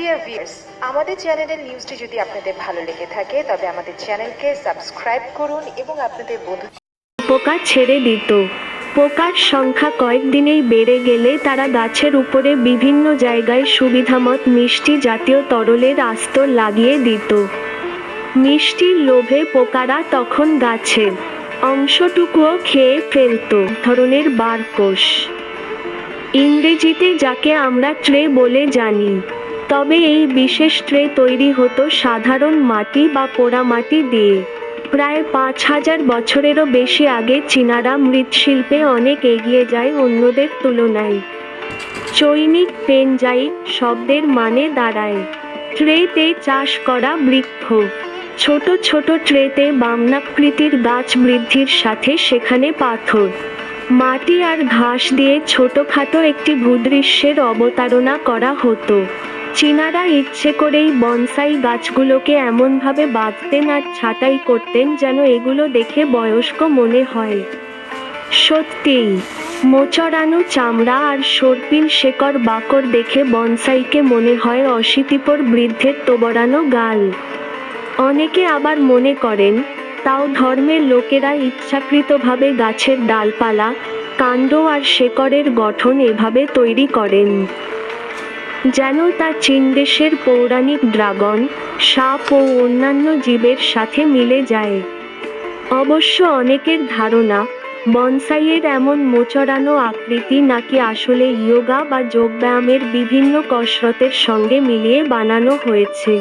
Dear viewers, আমাদের চ্যানেলের নিউজটি যদি আপনাদের ভালো লেগে থাকে তবে আমাদের চ্যানেলকে সাবস্ক্রাইব করুন এবং আপনাদের বন্ধু পোকা ছেড়ে দিত। পোকার সংখ্যা কয়েকদিনেই বেড়ে গেলে তারা গাছের উপরে বিভিন্ন জায়গায় সুবিধামত মিষ্টি জাতীয় তরলের আস্তর লাগিয়ে দিত। মিষ্টির লোভে পোকারা তখন গাছের অংশটুকুও খেয়ে ফেলত। ধরনের বারকোষ, ইংরেজিতে যাকে আমরা ট্রে বলে জানি। তবে এই বিশেষ ট্রে তৈরি হতো সাধারণ মাটি বা পোড়ামাটি দিয়ে। প্রায় ৫,০০০ বছরেরও বেশি আগে চীনারা মৃৎশিল্পে অনেক এগিয়ে যায় অন্যদের তুলনায়। চৈনিক পেনজাইট শব্দের মানে দাঁড়ায় ট্রেতে চাষ করা বৃক্ষ। ছোট ছোট ট্রেতে বামনাকৃতির গাছ বৃদ্ধির সাথে সেখানে পাথর, মাটি আর ঘাস দিয়ে ছোটখাটো একটি ভূদৃশ্যের অবতারণা করা হতো। চীনারা ইচ্ছে করেই বনসাই গাছগুলোকে এমনভাবে বাঁধতেন আর ছাঁটাই করতেন যেন এগুলো দেখে বয়স্ক মনে হয়। সত্যিই মোচড়ানো চামড়া আর সর্পিল শেকড় বাকড় দেখে বনসাইকে মনে হয় অশীতিপর বৃদ্ধের তোবড়ানো গাল। অনেকে আবার মনে করেন তাও ধর্মের লোকেরা ইচ্ছাকৃতভাবে গাছের ডালপালা, কাণ্ড আর শেকড়ের গঠন এভাবে তৈরি করেন যেন তা চীনদেশের পৌরাণিক ড্রাগন, সাপ ও অন্যান্য জীবের সাথে মিলে যায়। অবশ্য অনেকের ধারণা বনসাইয়ের এমন মোচড়ানো আকৃতি নাকি আসলে ইয়োগা বা যোগব্যায়ামের বিভিন্ন কসরতের সঙ্গে মিলিয়ে বানানো হয়েছে।